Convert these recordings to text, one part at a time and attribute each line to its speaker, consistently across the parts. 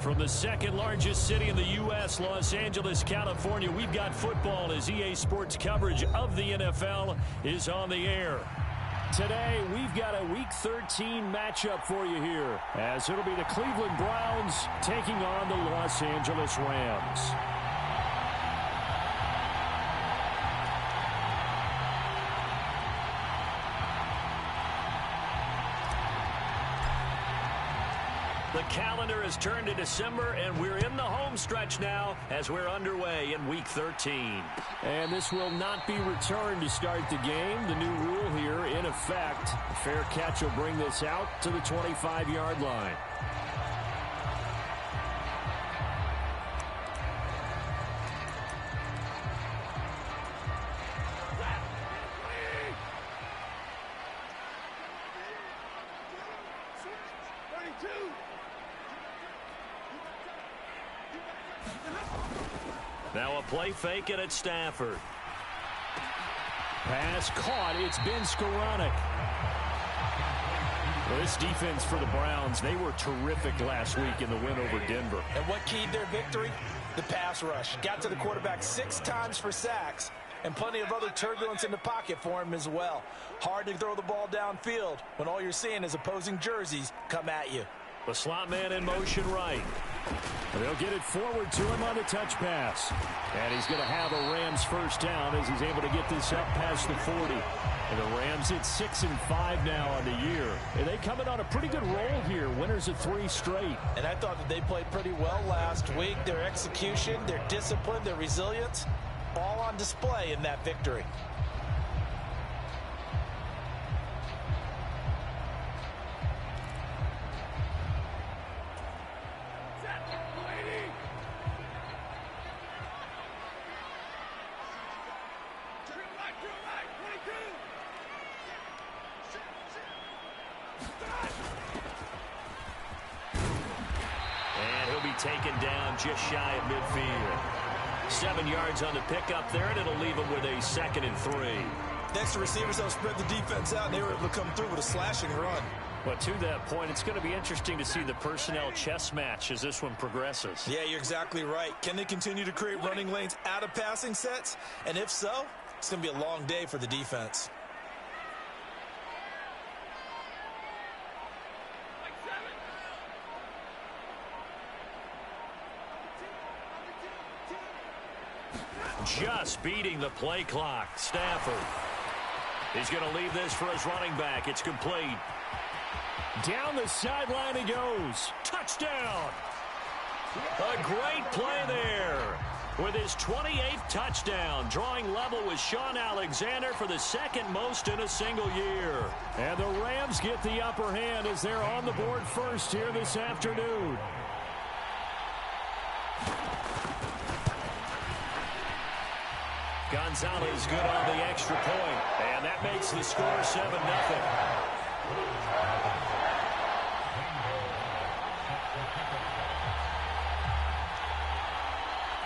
Speaker 1: From the second largest city in the U.S., Los Angeles, California, we've got football as EA Sports coverage of the NFL is on the air. Today, we've got a Week 13 matchup for you here, as it'll be the Cleveland Browns taking on the Los Angeles Rams. The calendar has turned to December, and we're in the home stretch now as we're underway in Week 13. And this will not be returned to start the game. The new rule here in effect. A fair catch will bring this out to the 25-yard line. Now a play fake it at Stafford. Pass caught. It's Ben Skoranek. Well, this defense for the Browns, they were terrific last week in the win over Denver.
Speaker 2: And what keyed their victory? The pass rush. Got to the quarterback 6 times for sacks, and plenty of other turbulence in the pocket for him as well. Hard to throw the ball downfield when all you're seeing is opposing jerseys come at you.
Speaker 1: The slot man in motion right. They'll get it forward to him on the touch pass. And he's going to have a Rams first down as he's able to get this up past the 40. And the Rams at 6-5 now on the year. And they coming on a pretty good roll here. Winners of 3 straight.
Speaker 2: And I thought that they played pretty well last week. Their execution, their discipline, their resilience, all on display in that victory.
Speaker 1: Taken down just shy of midfield. 7 yards on the pickup there, and it'll leave him with a 2nd and 3.
Speaker 2: Next to receivers, they'll spread the defense out, and they were able to come through with a slashing run.
Speaker 1: But to that point, it's going to be interesting to see the personnel chess match as this one progresses.
Speaker 2: Yeah, you're exactly right. Can they continue to create running lanes out of passing sets? And if so, it's going to be a long day for the defense.
Speaker 1: Just beating the play clock. Stafford. He's going to leave this for his running back. It's complete. Down the sideline he goes. Touchdown. A great play there. With his 28th touchdown, drawing level with Sean Alexander for the 2nd most in a single year. And the Rams get the upper hand as they're on the board first here this afternoon. Gonzalez good on the extra point, and that makes the score 7-0.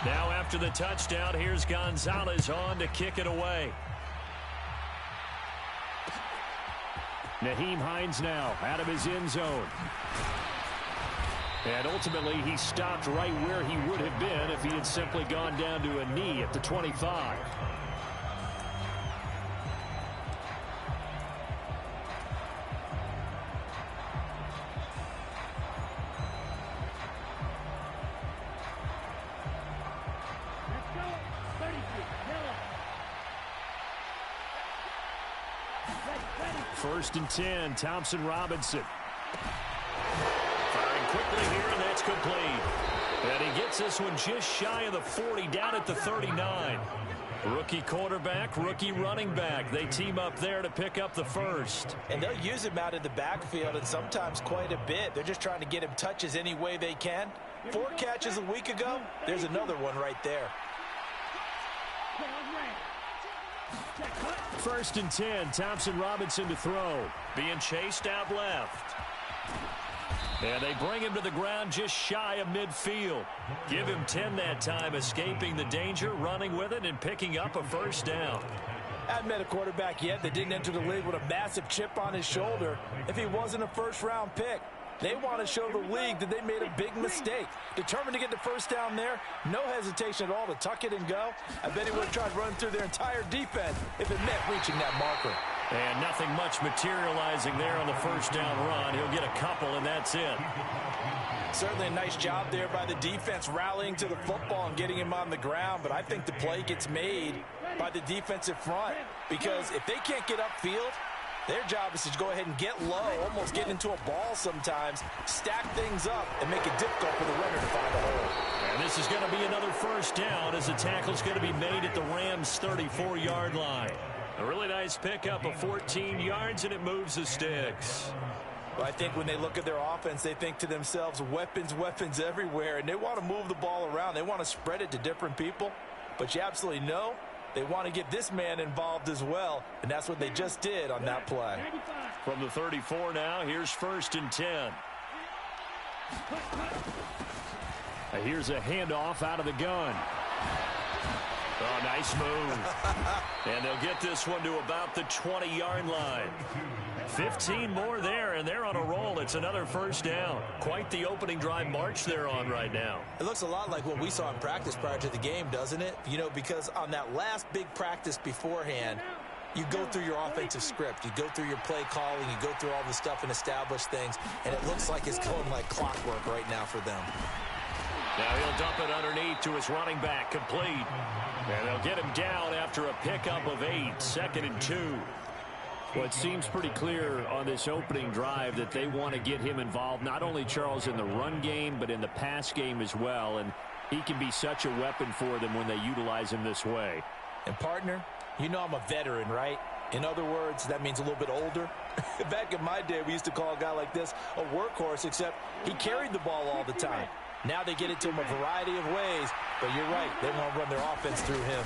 Speaker 1: Now after the touchdown, here's Gonzalez on to kick it away. Nyheim Hines now out of his end zone. And ultimately, he stopped right where he would have been if he had simply gone down to a knee at the 25. First and 10, Thompson Robinson. Quickly here, and that's complete. And he gets this one just shy of the 40, down at the 39. Rookie quarterback, rookie running back. They team up there to pick up the first.
Speaker 2: And they'll use him out in the backfield, and sometimes quite a bit. They're just trying to get him touches any way they can. 4 catches a week ago. There's another one right there.
Speaker 1: First and 10, Thompson Robinson to throw. Being chased out left. And they bring him to the ground just shy of midfield. Give him 10 that time, escaping the danger, running with it, and picking up a first down.
Speaker 2: I haven't met a quarterback yet that didn't enter the league with a massive chip on his shoulder if he wasn't a first-round pick. They want to show the league that they made a big mistake. Determined to get the first down there. No hesitation at all to tuck it and go. I bet he would have tried running through their entire defense if it meant reaching that marker.
Speaker 1: And nothing much materializing there on the first down run. He'll get a couple, and that's it.
Speaker 2: Certainly a nice job there by the defense rallying to the football and getting him on the ground. But I think the play gets made by the defensive front because if they can't get upfield, their job is to go ahead and get low, almost get into a ball sometimes, stack things up, and make it difficult for the runner to find a hole.
Speaker 1: And this is going to be another first down as the tackle's going to be made at the Rams' 34-yard line. A really nice pickup of 14 yards, and it moves the sticks.
Speaker 2: Well, I think when they look at their offense, they think to themselves, weapons, weapons everywhere, and they want to move the ball around. They want to spread it to different people, but you absolutely know they want to get this man involved as well, and that's what they just did on that play.
Speaker 1: From the 34 now, here's 1st and 10. Here's a handoff out of the gun. Oh, nice move. And they'll get this one to about the 20-yard line. 15 more there, and they're on a roll. It's another first down. Quite the opening drive march they're on right now.
Speaker 2: It looks a lot like what we saw in practice prior to the game, doesn't it? You know, because on that last big practice beforehand, you go through your offensive script. You go through your play calling. You go through all the stuff and establish things, and it looks like it's going like clockwork right now for them.
Speaker 1: Now he'll dump it underneath to his running back, complete. And they'll get him down after a pickup of 8, 2nd and 2. Well, it seems pretty clear on this opening drive that they want to get him involved, not only, Charles, in the run game, but in the pass game as well. And he can be such a weapon for them when they utilize him this way.
Speaker 2: And, partner, you know I'm a veteran, right? In other words, that means a little bit older. Back in my day, we used to call a guy like this a workhorse, except he carried the ball all the time. Now they get it to him a variety of ways, but you're right. They want to run their offense through him.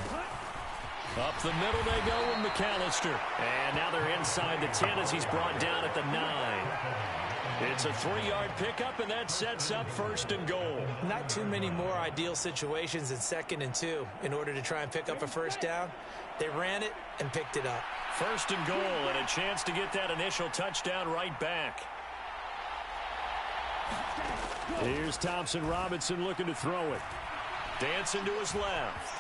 Speaker 1: Up the middle they go with McAllister. And now they're inside the 10 as he's brought down at the 9. It's a 3-yard pickup, and that sets up 1st and goal.
Speaker 2: Not too many more ideal situations in 2nd and 2 in order to try and pick up a first down. They ran it and picked it up.
Speaker 1: 1st and goal, and a chance to get that initial touchdown right back. Here's Thompson Robinson looking to throw it. Dancing to his left.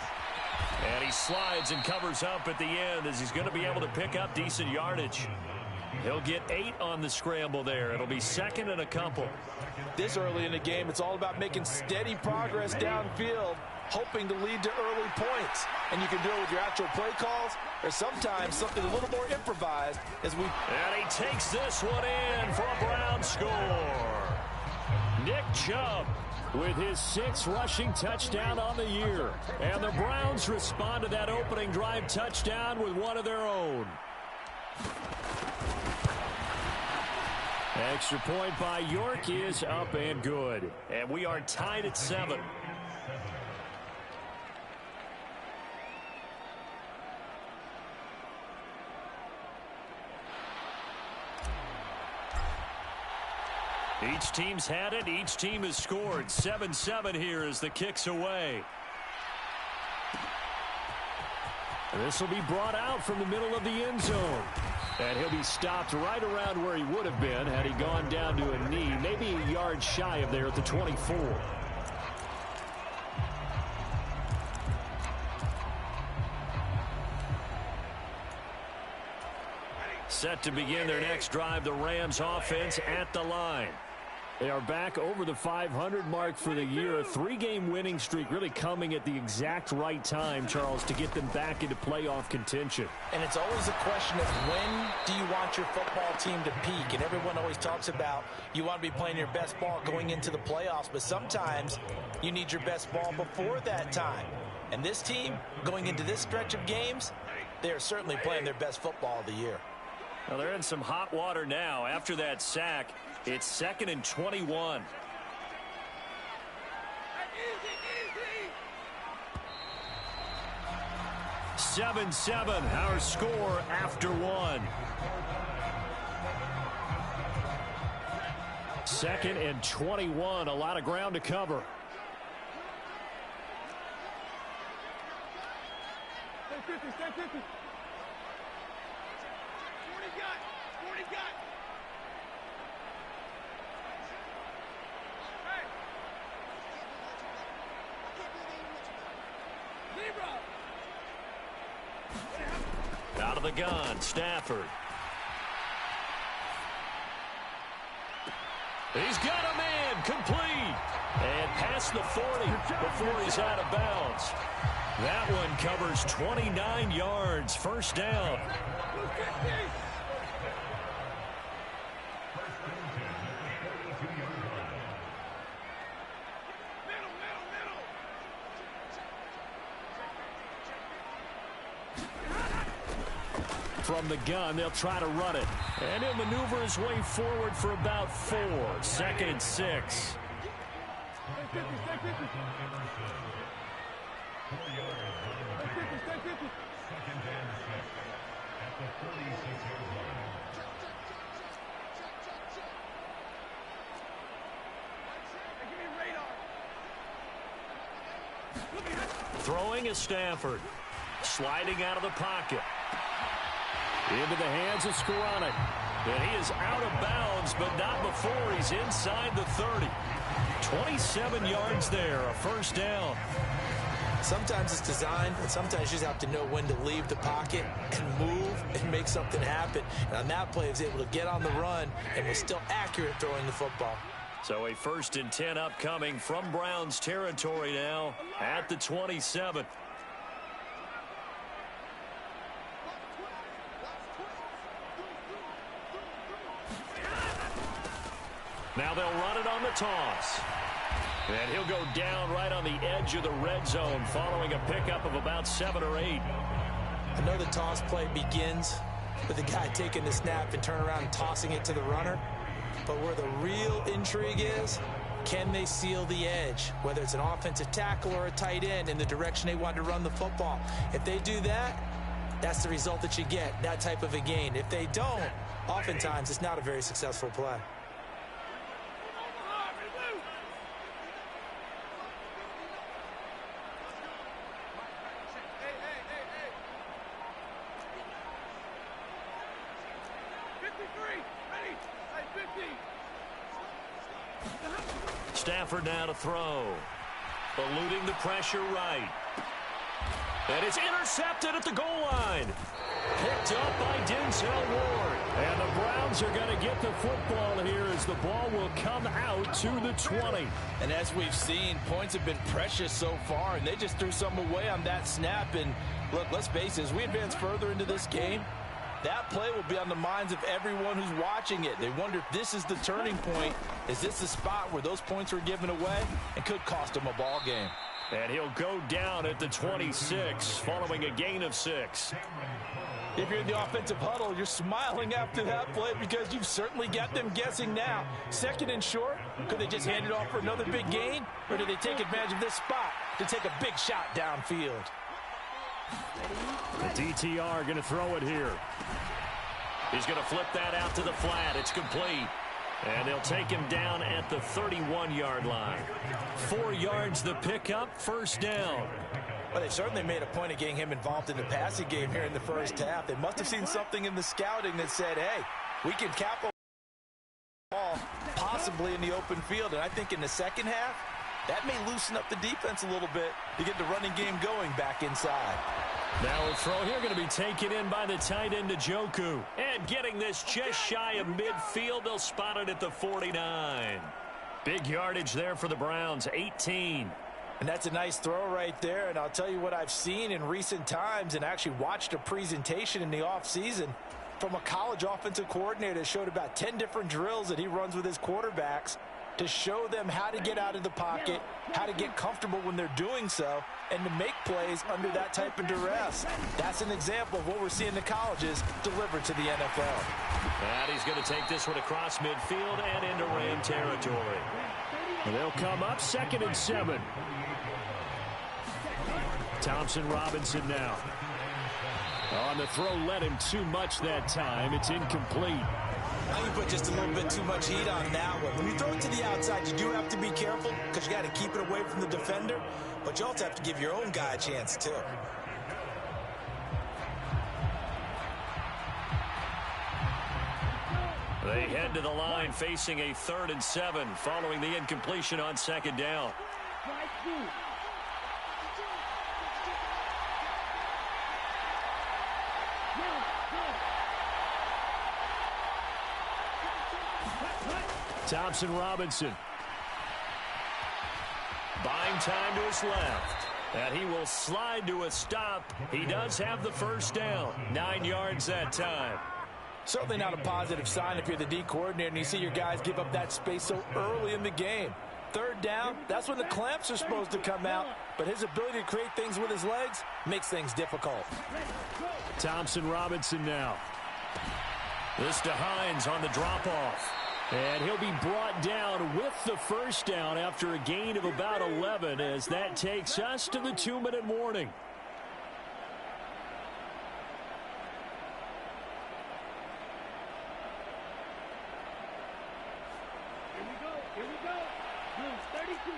Speaker 1: And he slides and covers up at the end as he's going to be able to pick up decent yardage. He'll get 8 on the scramble there. It'll be 2nd and a couple.
Speaker 2: This early in the game, it's all about making steady progress downfield, hoping to lead to early points. And you can do it with your actual play calls or sometimes something a little more improvised as we...
Speaker 1: And he takes this one in for a Brown score. Nick Chubb with his 6th rushing touchdown on the year. And the Browns respond to that opening drive touchdown with one of their own. Extra point by York is up and good. And we are tied at 7. Each team's had it. Each team has scored. 7-7 here as the kick's away. This will be brought out from the middle of the end zone. And he'll be stopped right around where he would have been had he gone down to a knee, maybe a yard shy of there at the 24. Set to begin their next drive, the Rams offense at the line. They are back over the 500 mark for the year. A 3-game winning streak really coming at the exact right time, Charles, to get them back into playoff contention.
Speaker 2: And it's always a question of when do you want your football team to peak? And everyone always talks about you want to be playing your best ball going into the playoffs, but sometimes you need your best ball before that time. And this team, going into this stretch of games, they are certainly playing their best football of the year.
Speaker 1: Well, they're in some hot water now. After that sack, it's 2nd and 21. Seven, our score after 1. 2nd and 21, a lot of ground to cover. Out of the gun, Stafford. He's got a man, complete. And past the 40 before he's out of bounds. That one covers 29 yards, first down. From the gun, they'll try to run it. And he'll maneuver his way forward for about 4. 2nd and 6. Throwing is Stafford. Sliding out of the pocket. Into the hands of Skoranek. And he is out of bounds, but not before he's inside the 30. 27 yards there, a first down.
Speaker 2: Sometimes it's designed, and sometimes you just have to know when to leave the pocket and move and make something happen. And on that play, he was able to get on the run and was still accurate throwing the football.
Speaker 1: So a 1st and 10 upcoming from Browns territory now at the 27. Now they'll run it on the toss. And he'll go down right on the edge of the red zone following a pickup of about 7 or 8.
Speaker 2: I know the toss play begins with the guy taking the snap and turn around and tossing it to the runner. But where the real intrigue is, can they seal the edge? Whether it's an offensive tackle or a tight end in the direction they want to run the football. If they do that, that's the result that you get, that type of a gain. If they don't, oftentimes it's not a very successful play.
Speaker 1: Stafford now to throw. Eluding the pressure right. And it's intercepted at the goal line. Picked up by Denzel Ward. And the Browns are going to get the football here as the ball will come out to the 20.
Speaker 2: And as we've seen, points have been precious so far, and they just threw some away on that snap. And look, let's face it, as we advance further into this game, that play will be on the minds of everyone who's watching it. They wonder if this is the turning point. Is this the spot where those points were given away and could cost them a ball game?
Speaker 1: And he'll go down at the 26 following a gain of 6.
Speaker 2: If you're in the offensive huddle, you're smiling after that play because you've certainly got them guessing now. 2nd and short, could they just hand it off for another big gain? Or do they take advantage of this spot to take a big shot downfield?
Speaker 1: The DTR going to throw it here. He's going to flip that out to the flat. It's complete. And they'll take him down at the 31-yard line. 4 yards the pickup, first down.
Speaker 2: Well, they certainly made a point of getting him involved in the passing game here in the first half. They must have seen something in the scouting that said, hey, we can capitalize the ball possibly in the open field. And I think in the second half, that may loosen up the defense a little bit to get the running game going back inside.
Speaker 1: Now a throw here going to be taken in by the tight end Njoku. And getting this just shy of midfield, they'll spot it at the 49. Big yardage there for the Browns, 18.
Speaker 2: And that's a nice throw right there. And I'll tell you what I've seen in recent times and actually watched a presentation in the offseason from a college offensive coordinator that showed about 10 different drills that he runs with his quarterbacks to show them how to get out of the pocket, how to get comfortable when they're doing so, and to make plays under that type of duress. That's an example of what we're seeing the colleges deliver to the NFL.
Speaker 1: And he's going to take this one across midfield and into Ram territory. And they'll come up 2nd and 7. Thompson Robinson now. On the throw, led him too much that time. It's incomplete.
Speaker 2: Now you put just a little bit too much heat on that one. When you throw it to the outside, you do have to be careful because you got to keep it away from the defender, but you also have to give your own guy a chance too.
Speaker 1: They head to the line facing a 3rd and 7 following the incompletion on 2nd down. Thompson Robinson. Buying time to his left. And he will slide to a stop. He does have the first down. 9 yards that time.
Speaker 2: Certainly not a positive sign if you're the D coordinator and you see your guys give up that space so early in the game. Third down, that's when the clamps are supposed to come out. But his ability to create things with his legs makes things difficult.
Speaker 1: Thompson Robinson now. This to Hines on the drop-off. And he'll be brought down with the first down after a gain of about 11 as that takes us to the 2-minute warning.
Speaker 3: Here we go. Blue 32.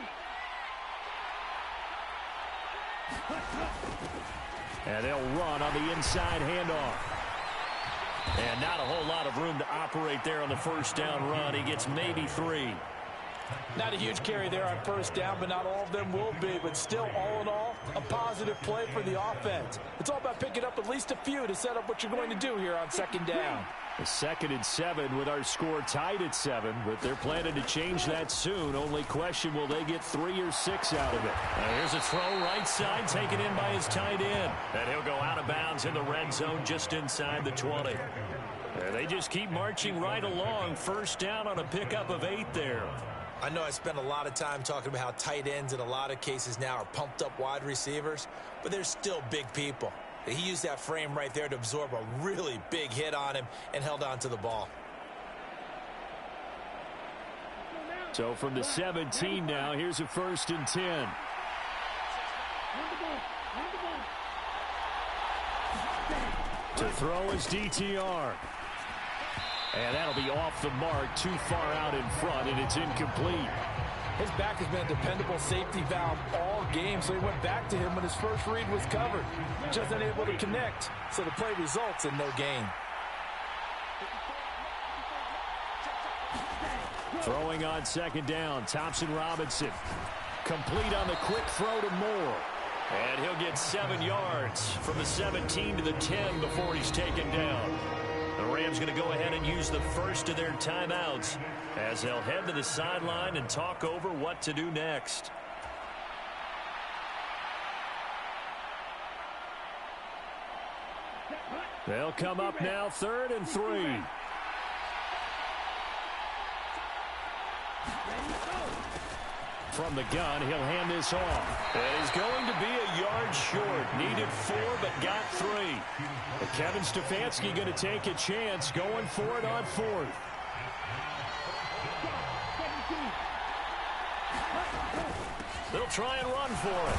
Speaker 1: And they'll run on the inside handoff. And not a whole lot of room to operate there on the first down run. He gets maybe 3.
Speaker 2: Not a huge carry there on first down, but not all of them will be. But still, all in all, a positive play for the offense. It's all about picking up at least a few to set up what you're going to do here on second down.
Speaker 1: A 2nd and 7 with our score tied at 7, but they're planning to change that soon. Only question, will they get 3 or 6 out of it? Here's a throw right side taken in by his tight end. And he'll go out of bounds in the red zone just inside the 20. And they just keep marching right along. First down on a pickup of 8 there.
Speaker 2: I know I spent a lot of time talking about how tight ends in a lot of cases now are pumped up wide receivers, but they're still big people. He used that frame right there to absorb a really big hit on him and held on to the ball.
Speaker 1: So from the 17 now, here's a 1st and 10. To throw is DTR. And that'll be off the mark, too far out in front, and it's incomplete.
Speaker 2: His back has been a dependable safety valve all game, so he went back to him when his first read was covered. Just unable to connect, so the play results in no gain.
Speaker 1: Throwing on second down, Thompson Robinson. Complete on the quick throw to Moore. And he'll get 7 yards from the 17 to the 10 before he's taken down. The Rams going to go ahead and use the first of their timeouts as they'll head to the sideline and talk over what to do next. They'll come up now 3rd and 3. From the gun, he'll hand this off. And he's going to be a yard short. Needed 4, but got 3. But Kevin Stefanski going to take a chance going for it on 4th. They'll try and run for it.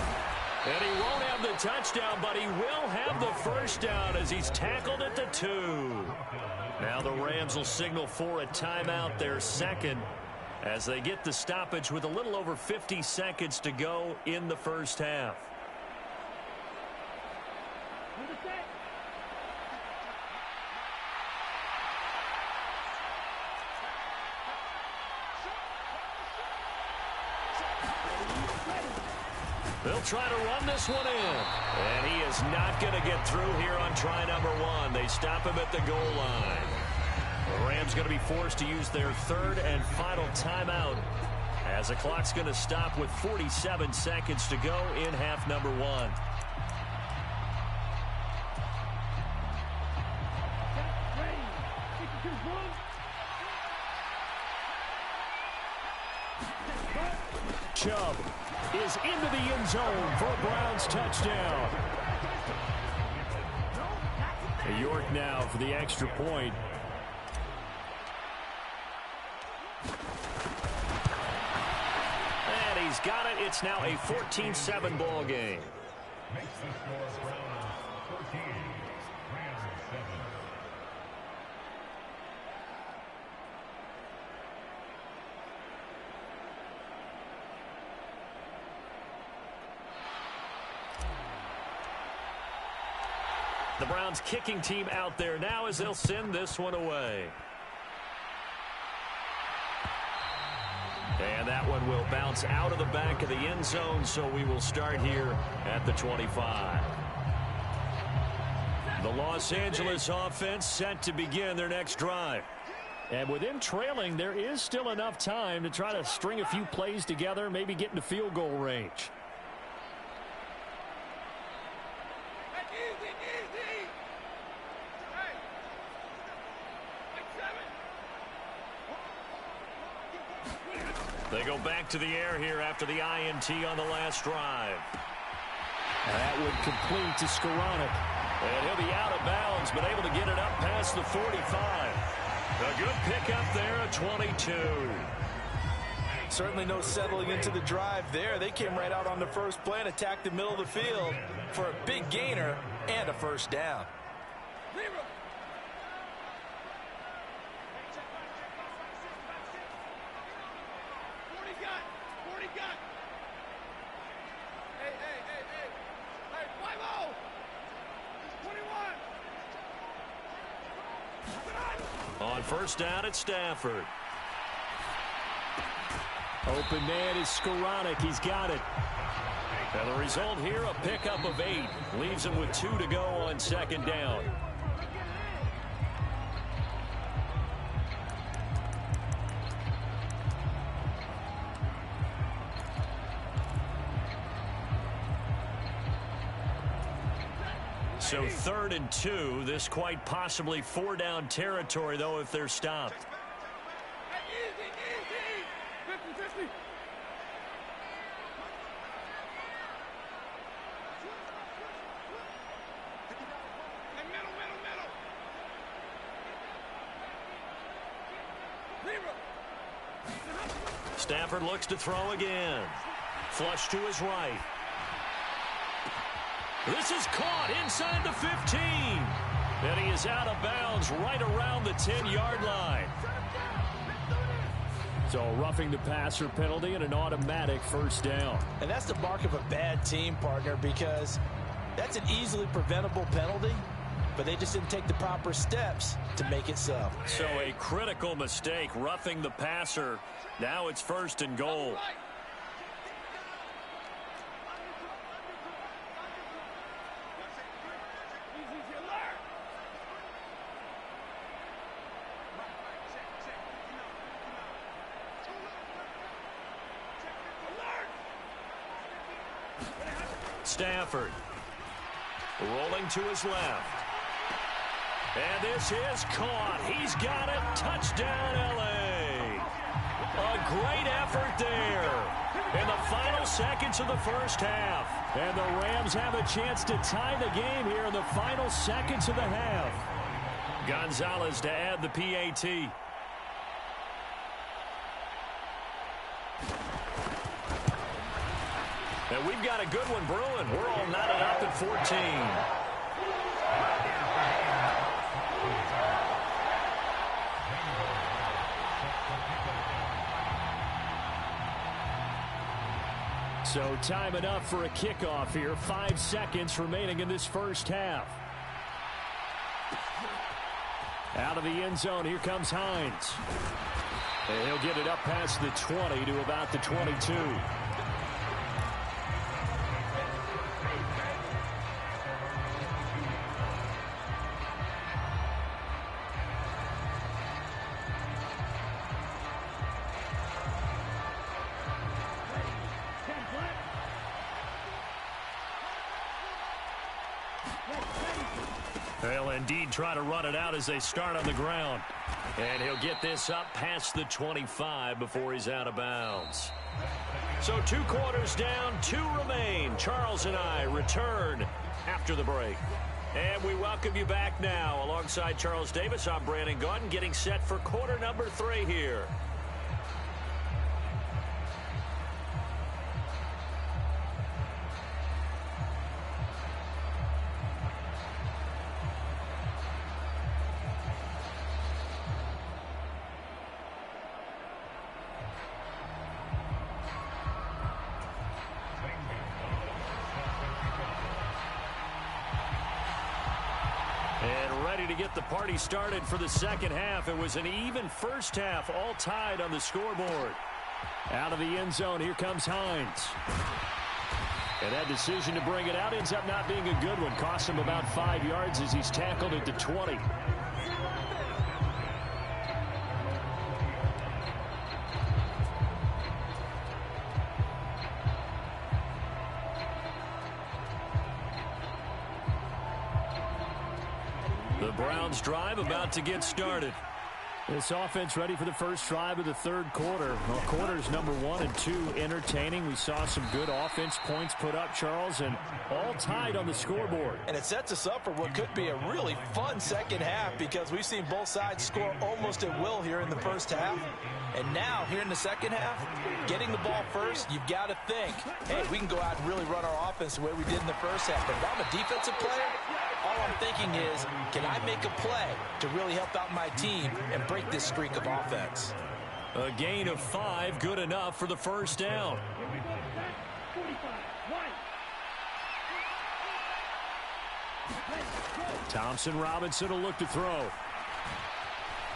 Speaker 1: And he won't have the touchdown, but he will have the first down as he's tackled at the 2. Now the Rams will signal for a timeout, their 2nd, as they get the stoppage with a little over 50 seconds to go in the first half. They'll try to run this one in. And he is not going to get through here on try number 1. They stop him at the goal line. The Rams going to be forced to use their 3rd and final timeout as the clock's going to stop with 47 seconds to go in half number 1. Chubb is into the end zone for a Browns touchdown. York now for the extra point. And he's got it. It's now a 14-7 ball game. The Browns kicking team out there now as they'll send this one away. And that one will bounce out of the back of the end zone, so we will start here at the 25. The Los Angeles offense set to begin their next drive. And with him trailing, there is still enough time to try to string a few plays together, maybe get into field goal range. They go back to the air here after the INT on the last drive. That would complete to Skoranek. And he'll be out of bounds, but able to get it up past the 45. A good pickup there at 22.
Speaker 2: Certainly no settling into the drive there. They came right out on the first play and attacked the middle of the field for a big gainer and a first down.
Speaker 1: On first down at Stafford. Open man is Skoranek. He's got it. And the result here, a pickup of 8. Leaves him with 2 to go on second down. So 3rd and 2. This quite possibly 4-down territory, though, if they're stopped. Stafford looks to throw again. Flush to his right. This is caught inside the 15. And he is out of bounds right around the 10-yard line. So roughing the passer penalty and an automatic first down.
Speaker 2: And that's the mark of a bad team, partner, because that's an easily preventable penalty, but they just didn't take the proper steps to make it so.
Speaker 1: So a critical mistake, roughing the passer. Now it's 1st and goal. Stafford rolling to his left. And this is caught. He's got it. Touchdown, L.A. A great effort there in the final seconds of the first half. And the Rams have a chance to tie the game here in the final seconds of the half. Gonzalez to add the PAT. And we've got a good one brewing. We're all knotted up at 14. So time enough for a kickoff here. 5 seconds remaining in this first half. Out of the end zone, here comes Hines. And he'll get it up past the 20 to about the 22. They'll indeed try to run it out as they start on the ground. And he'll get this up past the 25 before he's out of bounds. So 2 quarters down, 2 remain. Charles and I return after the break. And we welcome you back now. Alongside Charles Davis, I'm Brandon Gaudin, getting set for quarter number 3 here. And ready to get the party started for the second half. It was an even first half, all tied on the scoreboard. Out of the end zone, here comes Hines. And that decision to bring it out ends up not being a good one. Cost him about 5 yards as he's tackled at the 20. The Browns drive about to get started.
Speaker 4: This offense ready for the first drive of the third quarter. Well, quarters number 1 and 2 entertaining. We saw some good offense points put up, Charles, and all tied on the scoreboard.
Speaker 2: And it sets us up for what could be a really fun second half because we've seen both sides score almost at will here in the first half. And now, here in the second half, getting the ball first, you've got to think, hey, we can go out and really run our offense the way we did in the first half. But if I'm a defensive player, all I'm thinking is, can I make a play to really help out my team and break this streak of offense?
Speaker 1: A gain of 5, good enough for the first down.
Speaker 4: Thompson Robinson will look to throw.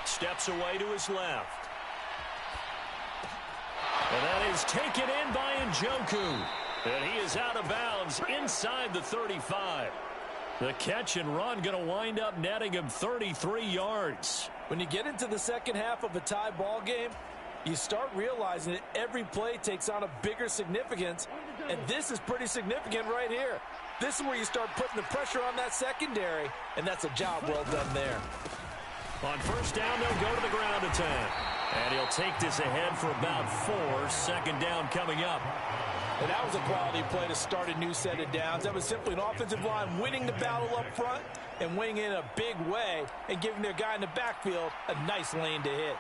Speaker 1: Steps away to his left. And that is taken in by Njoku. And he is out of bounds inside the 35. The catch and run going to wind up netting him 33 yards.
Speaker 2: When you get into the second half of a tie ball game, you start realizing that every play takes on a bigger significance, and this is pretty significant right here. This is where you start putting the pressure on that secondary, and that's a job well done there.
Speaker 1: On first down, they'll go to the ground attack. And he'll take this ahead for about 4. Second down coming up.
Speaker 2: And that was a quality play to start a new set of downs. That was simply an offensive line winning the battle up front and winning it in a big way and giving their guy in the backfield a nice lane to hit.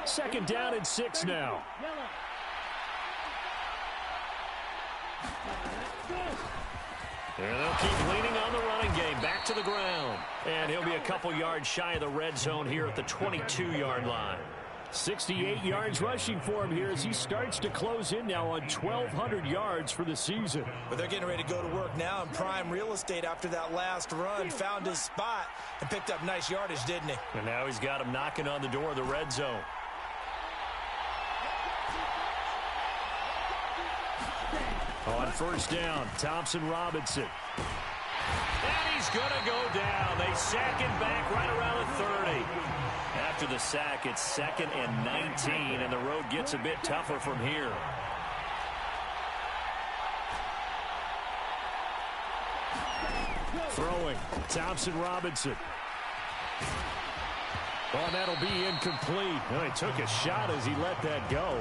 Speaker 4: Second down and 6 now.
Speaker 1: And they'll keep leaning on the running game. Back to the ground. And he'll be a couple yards shy of the red zone here at the 22-yard line.
Speaker 4: 68 yards rushing for him here as he starts to close in now on 1,200 yards for the season.
Speaker 2: But they're getting ready to go to work now in prime real estate after that last run. Found his spot and picked up nice yardage, didn't he?
Speaker 1: And now he's got him knocking on the door of the red zone.
Speaker 4: On first down, Thompson Robinson.
Speaker 1: And he's going to go down. They sack him back right around the 30. After the sack, it's 2nd and 19, and the road gets a bit tougher from here.
Speaker 4: Throwing, Thompson Robinson. Oh, that'll be incomplete. Well, he took a shot as he let that go.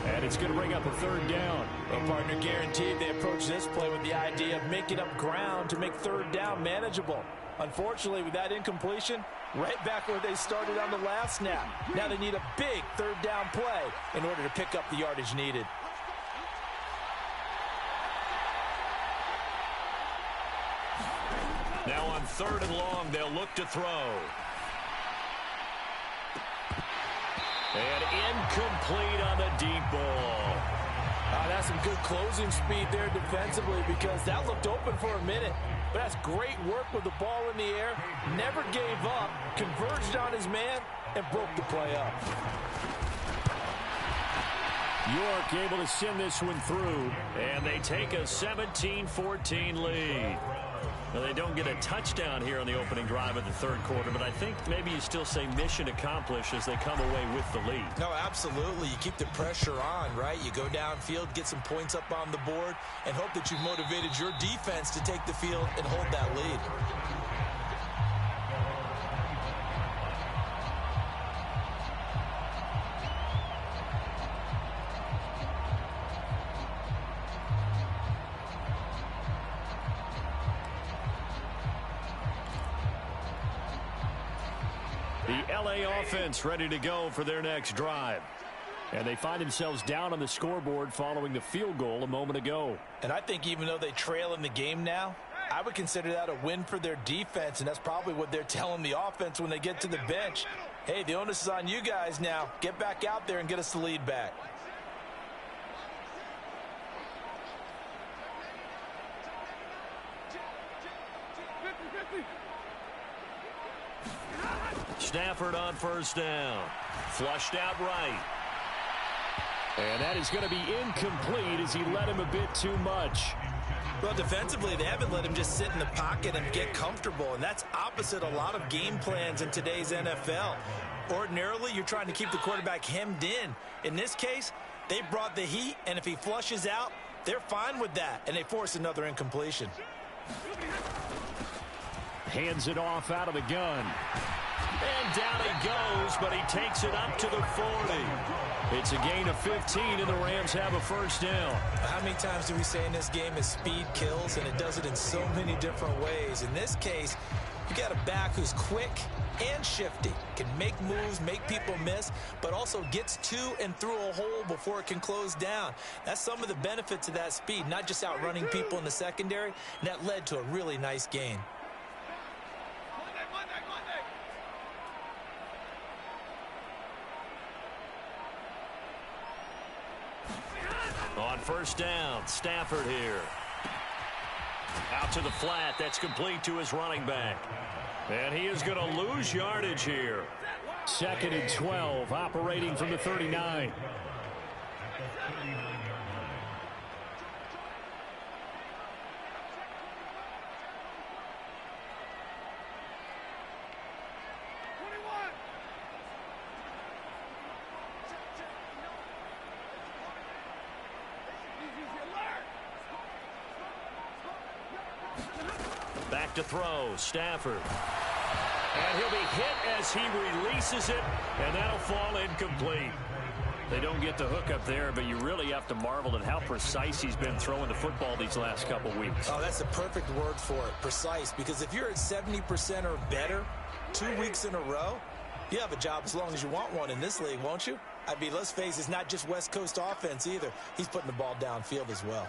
Speaker 4: And it's going to bring up a third down.
Speaker 2: Well, partner, guaranteed they approach this play with the idea of making up ground to make third down manageable. Unfortunately, with that incompletion, right back where they started on the last snap. Now they need a big third down play in order to pick up the yardage needed.
Speaker 1: Now on 3rd and long, they'll look to throw. And incomplete on the deep ball.
Speaker 2: That's some good closing speed there defensively because that looked open for a minute. But that's great work with the ball in the air. Never gave up, converged on his man, and broke the play up.
Speaker 4: York able to send this one through.
Speaker 1: And they take a 17-14 lead. Well, they don't get a touchdown here on the opening drive of the third quarter, but I think maybe you still say mission accomplished as they come away with the lead.
Speaker 2: No, absolutely. You keep the pressure on, right? You go downfield, get some points up on the board, and hope that you've motivated your defense to take the field and hold that lead.
Speaker 1: Offense ready to go for their next drive.
Speaker 4: And they find themselves down on the scoreboard following the field goal a moment ago.
Speaker 2: And I think even though they trail in the game now, I would consider that a win for their defense, and that's probably what they're telling the offense when they get to the bench. Hey, the onus is on you guys now. Get back out there and get us the lead back.
Speaker 1: Stafford on first down. Flushed out right.
Speaker 4: And that is going to be incomplete as he let him a bit too much.
Speaker 2: Well, defensively, they haven't let him just sit in the pocket and get comfortable, and that's opposite a lot of game plans in today's NFL. Ordinarily, you're trying to keep the quarterback hemmed in. In this case, They brought the heat, and if he flushes out, they're fine with that, and they force another incompletion.
Speaker 4: Hands it off out of the gun.
Speaker 1: And down he goes, but he takes it up to the 40. It's a gain of 15, and the Rams have a first down.
Speaker 2: How many times do we say in this game is speed kills, and it does it in so many different ways. In this case, you got a back who's quick and shifty, can make moves, make people miss, but also gets to and through a hole before it can close down. That's some of the benefits of that speed, not just outrunning people in the secondary, and that led to a really nice gain.
Speaker 1: On first down, Stafford here. Out to the flat. That's complete to his running back. And he is going to lose yardage here.
Speaker 4: 2nd and 12, operating from the 39.
Speaker 1: Back to throw, Stafford. And he'll be hit as he releases it, and that'll fall incomplete.
Speaker 4: They don't get the hook up there, but you really have to marvel at how precise he's been throwing the football these last couple weeks.
Speaker 2: Oh, that's the perfect word for it, precise, because if you're at 70% or better 2 weeks in a row, you have a job as long as you want one in this league, won't you? I mean, let's face it, it's not just West Coast offense either. He's putting the ball downfield as well.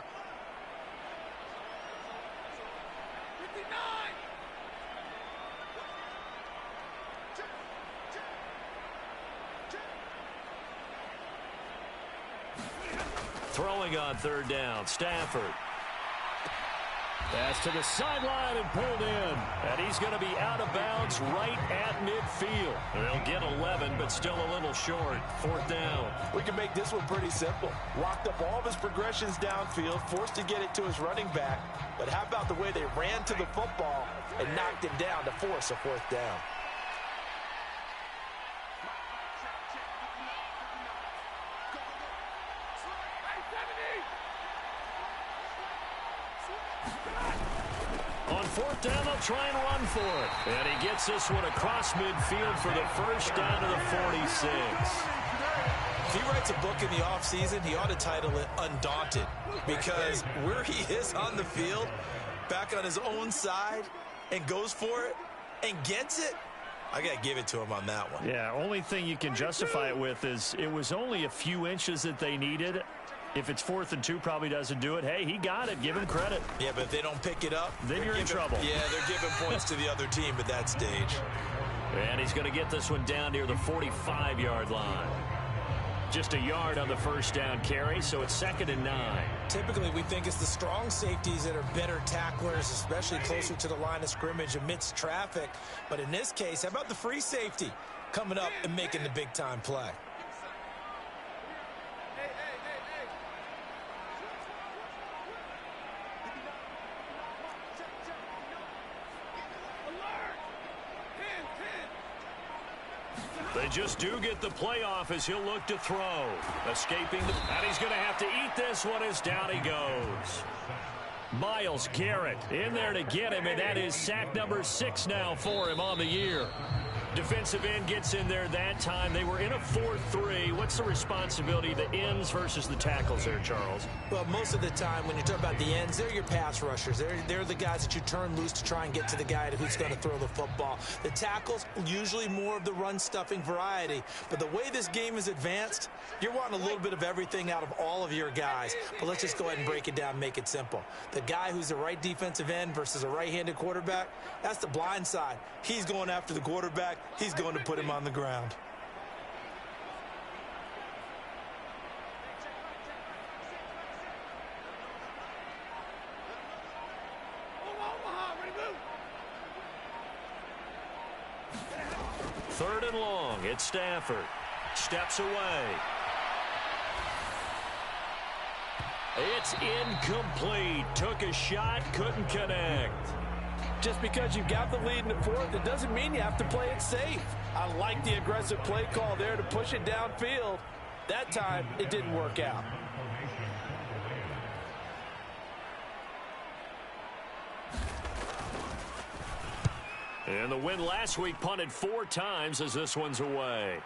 Speaker 1: Throwing on third down, Stafford.
Speaker 4: Pass to the sideline and pulled in.
Speaker 1: And he's going to be out of bounds right at midfield. They'll get 11, but still a little short. 4th down.
Speaker 2: We can make this one pretty simple. Locked up all of his progressions downfield, forced to get it to his running back. But how about the way they ran to the football and knocked him down to force a 4th down?
Speaker 1: On 4th down, they'll try and run for it. And he gets this one across midfield for the first down to the 46.
Speaker 2: If he writes a book in the offseason, he ought to title it Undaunted. Because where he is on the field, back on his own side, and goes for it, and gets it, I got to give it to him on that one.
Speaker 4: Yeah, only thing you can justify it with is it was only a few inches that they needed. If it's 4th and 2, probably doesn't do it. Hey, he got it. Give him credit.
Speaker 2: Yeah, but if they don't pick it up,
Speaker 4: then you're in trouble.
Speaker 2: Yeah, they're giving points to the other team at that stage.
Speaker 1: And he's going to get this one down near the 45-yard line. Just a yard on the first down carry, so it's 2nd and 9.
Speaker 2: Typically, we think it's the strong safeties that are better tacklers, especially closer to the line of scrimmage amidst traffic. But in this case, how about the free safety coming up and making the big-time play?
Speaker 1: They just do get the playoff as he'll look to throw. Escaping, and he's going to have to eat this one as down he goes. Myles Garrett in there to get him, and that is sack number 6 now for him on the year. Defensive end gets in there that time. They were in a 4-3. What's the responsibility of the ends versus the tackles there, Charles?
Speaker 2: Well, most of the time when you talk about the ends, they're your pass rushers. They're the guys that you turn loose to try and get to the guy who's going to throw the football. The tackles, usually more of the run-stuffing variety. But the way this game is advanced, you're wanting a little bit of everything out of all of your guys. But let's just go ahead and break it down, make it simple. The guy who's the right defensive end versus a right-handed quarterback, that's the blind side. He's going after the quarterback. He's going to put him on the ground.
Speaker 1: Third and long. It's Stafford. Steps away. It's incomplete. Took a shot, couldn't connect.
Speaker 2: Just because you've got the lead in the 4th, it doesn't mean you have to play it safe. I like the aggressive play call there to push it downfield. That time, it didn't work out.
Speaker 1: And the win last week punted 4 times as this one's away.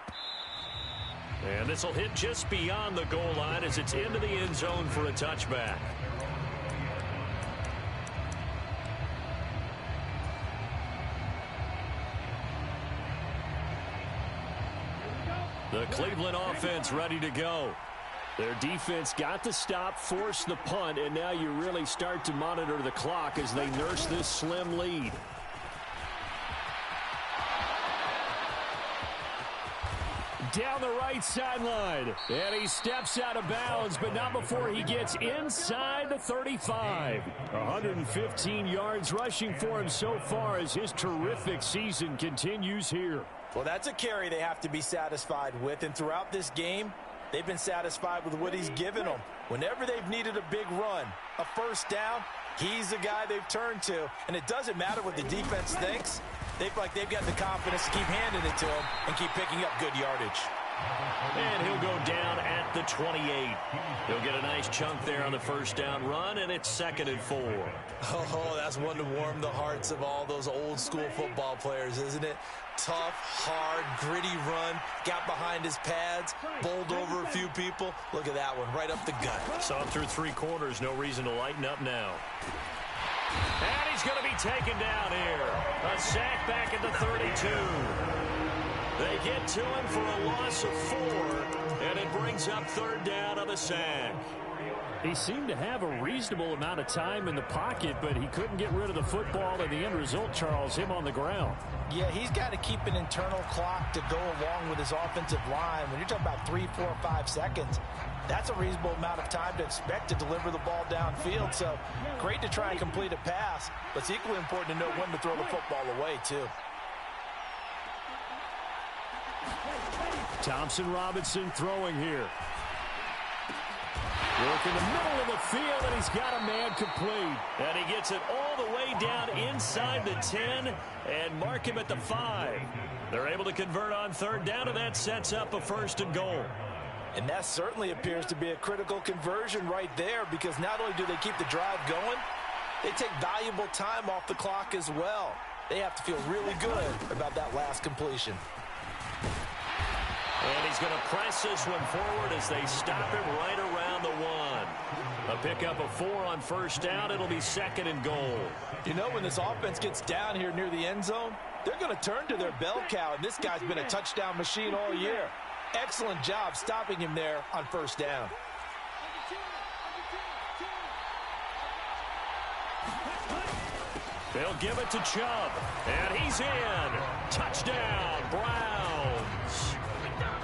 Speaker 1: And this will hit just beyond the goal line as it's into the end zone for a touchback. The Cleveland offense ready to go.
Speaker 4: Their defense got the stop, forced the punt, and now you really start to monitor the clock as they nurse this slim lead. Down the right sideline, and he steps out of bounds, but not before he gets inside the 35. 115 yards rushing for him so far as his terrific season continues here.
Speaker 2: Well, that's a carry they have to be satisfied with, and throughout this game, they've been satisfied with what he's given them. Whenever they've needed a big run, a first down, he's the guy they've turned to, and it doesn't matter what the defense thinks. They feel like they've got the confidence to keep handing it to him and keep picking up good yardage.
Speaker 1: And he'll go down at the 28. He'll get a nice chunk there on the first down run, and it's 2nd and 4.
Speaker 2: Oh, that's one to warm the hearts of all those old school football players, isn't it? Tough, hard, gritty run, got behind his pads, bowled over a few people. Look at that one, right up the gut.
Speaker 1: Saw through 3 quarters, no reason to lighten up now. And he's going to be taken down here. A sack back at the 32. They get to him for a loss of 4, and it brings up 3rd down on the sack.
Speaker 4: He seemed to have a reasonable amount of time in the pocket, but he couldn't get rid of the football, and the end result, Charles, him on the ground.
Speaker 2: Yeah, he's got to keep an internal clock to go along with his offensive line. When you're talking about 3, 4, 5 seconds, that's a reasonable amount of time to expect to deliver the ball downfield. So great to try and complete a pass, but it's equally important to know when to throw the football away, too.
Speaker 4: Thompson Robinson throwing here. Work in the middle of the field, and he's got a man complete.
Speaker 1: And he gets it all the way down inside the 10 and mark him at the 5. They're able to convert on 3rd down, and that sets up a 1st and goal.
Speaker 2: And that certainly appears to be a critical conversion right there, because not only do they keep the drive going, they take valuable time off the clock as well. They have to feel really good about that last completion.
Speaker 1: And he's going to press this one forward as they stop him right around the 1. A pickup of 4 on 1st down. It'll be 2nd and goal.
Speaker 2: You know, when this offense gets down here near the end zone, they're going to turn to their bell cow, and this guy's been a touchdown machine all year. Excellent job stopping him there on 1st down.
Speaker 1: They'll give it to Chubb, and he's in. Touchdown, Browns.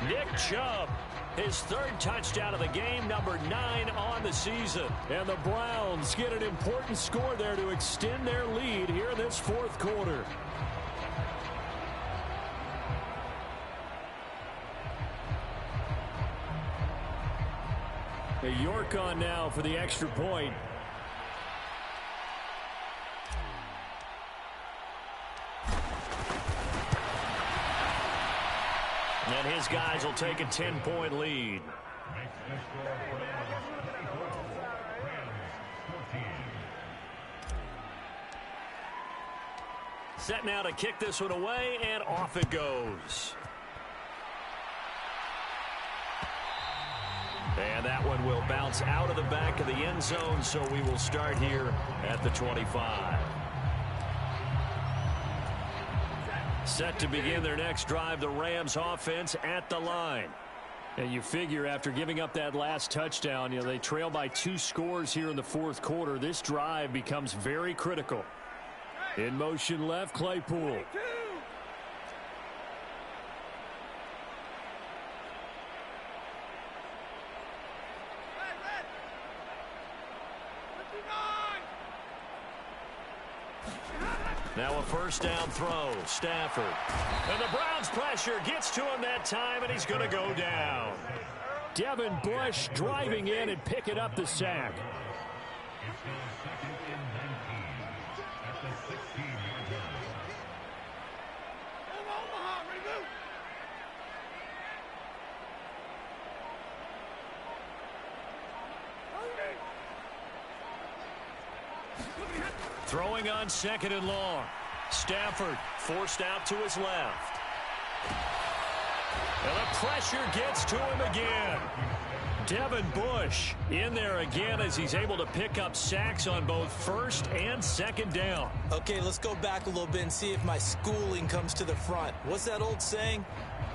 Speaker 1: Nick Chubb, his 3rd touchdown of the game, number 9 on the season.
Speaker 4: And the Browns get an important score there to extend their lead here in this 4th quarter. York on now for the extra point.
Speaker 1: And his guys will take a 10-point lead. Set now to kick this one away, and off it goes. And that one will bounce out of the back of the end zone, so we will start here at the 25. Set to begin their next drive, the Rams offense at the line.
Speaker 4: And you figure after giving up that last touchdown, they trail by 2 scores here in the 4th quarter. This drive becomes very critical. In motion left, Claypool.
Speaker 1: Now a 1st down throw, Stafford. And the Browns pressure gets to him that time, and he's going to go down.
Speaker 4: Devin Bush driving in and picking up the sack.
Speaker 1: Throwing on 2nd and long. Stafford forced out to his left. And the pressure gets to him again. Devin Bush in there again as he's able to pick up sacks on both 1st and 2nd down.
Speaker 2: Okay, let's go back a little bit and see if my schooling comes to the front. What's that old saying?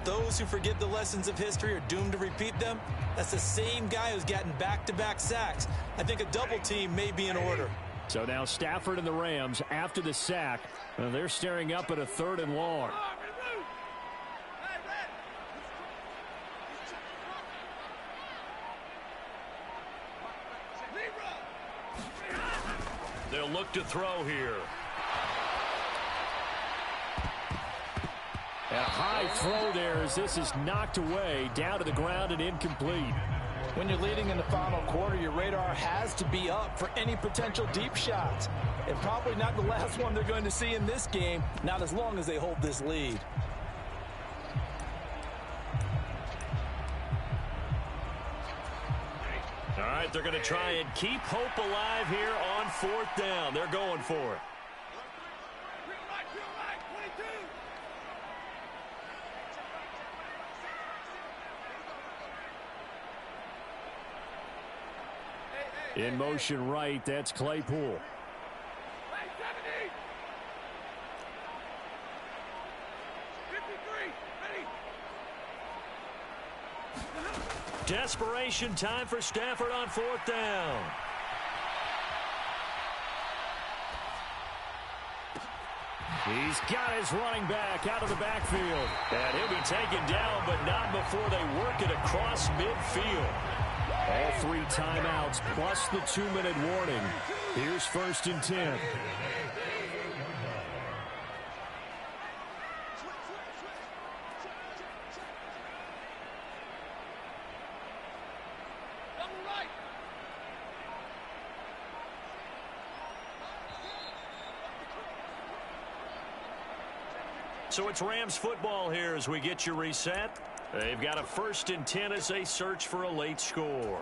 Speaker 2: Those who forget the lessons of history are doomed to repeat them. That's the same guy who's gotten back-to-back sacks. I think a double team may be in order.
Speaker 4: So now Stafford and the Rams after the sack. They're staring up at a 3rd and long.
Speaker 1: They'll look to throw here.
Speaker 4: A high throw there as this is knocked away, down to the ground and incomplete.
Speaker 2: When you're leading in the final quarter, your radar has to be up for any potential deep shots. And probably not the last one they're going to see in this game, not as long as they hold this lead.
Speaker 1: All right, they're going to try and keep hope alive here on 4th down. They're going for it.
Speaker 4: In motion right, that's Claypool.
Speaker 1: Desperation time for Stafford on 4th down.
Speaker 4: He's got his running back out of the backfield.
Speaker 1: And he'll be taken down, but not before they work it across midfield.
Speaker 4: All 3 timeouts plus the 2-minute warning. Here's 1st and 10.
Speaker 1: So it's Rams football here as we get you reset. They've got a 1st and 10 as they search for a late score.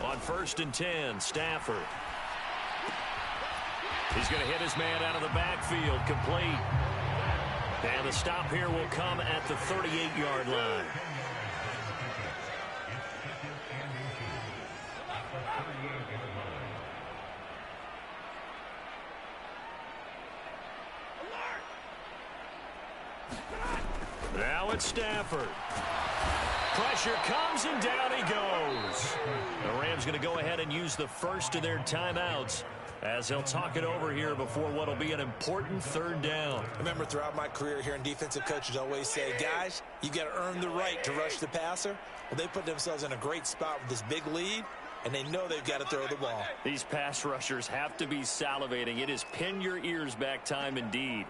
Speaker 1: On 1st and 10, Stafford. He's going to hit his man out of the backfield, complete. And the stop here will come at the 38-yard line. Now it's Stafford. Pressure comes and down he goes. The Rams going to go ahead and use the first of their timeouts as they'll talk it over here before what will be an important 3rd down.
Speaker 2: I remember throughout my career here in defensive coaches always say, guys, you got to earn the right to rush the passer. Well, they put themselves in a great spot with this big lead, and they know they've got to throw the ball.
Speaker 1: These pass rushers have to be salivating. It is pin your ears back time indeed.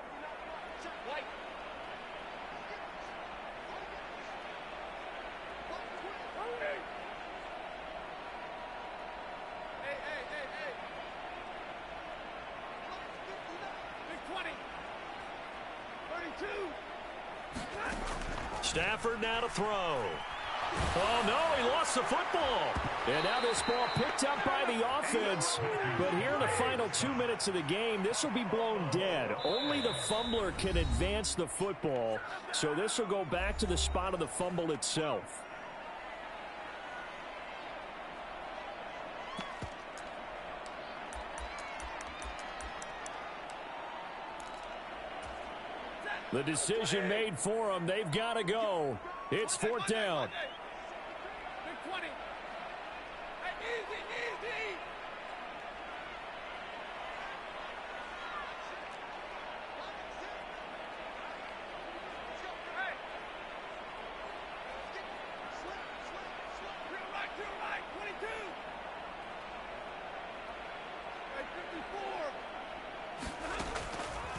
Speaker 1: Stafford now to throw. Oh, no, he lost the football.
Speaker 4: And now this ball picked up by the offense. But here in the final 2 minutes of the game, this will be blown dead. Only the fumbler can advance the football. So this will go back to the spot of the fumble itself. The decision made for them. They've got to go. It's 4th down.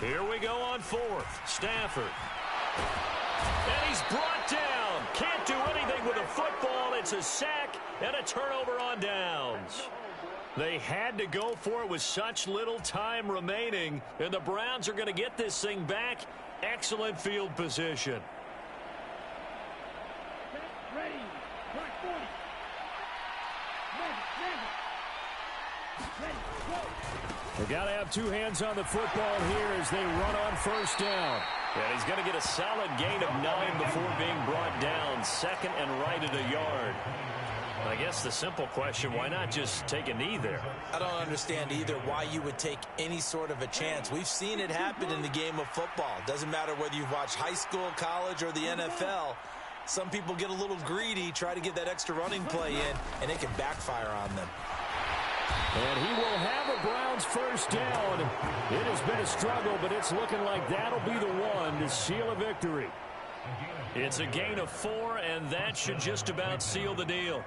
Speaker 1: Here we go on fourth. Stafford. And he's brought down. Can't do anything with a football. It's a sack and a turnover on downs. They had to go for it with such little time remaining, and the Browns are going to get this thing back. Excellent field position.
Speaker 3: Ready. Clock 40. Ready. Go.
Speaker 4: They got to have two hands on the football here as they run on first down.
Speaker 1: And he's going to get a solid gain of 9 before being brought down. Second and right at a yard. I guess the simple question, why not just take a knee there?
Speaker 2: I don't understand either why you would take any sort of a chance. We've seen it happen in the game of football. Doesn't matter whether you've watched high school, college, or the NFL. Some people get a little greedy, try to get that extra running play in, and it can backfire on them.
Speaker 4: And he will have a Browns first down. It has been a struggle, but it's looking like that'll be the one to seal a victory.
Speaker 1: It's a gain of 4, and that should just about seal the deal.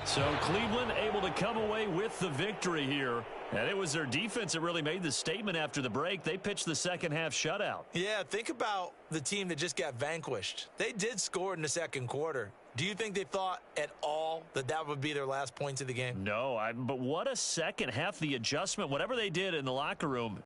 Speaker 1: So Cleveland able to come away with the victory here. And it was their defense that really made the statement after the break. They pitched the second half shutout.
Speaker 2: Yeah, think about the team that just got vanquished. They did score in the second quarter. Do you think they thought at all that that would be their last points of the game?
Speaker 1: No, but what a second half, the adjustment, whatever they did in the locker room.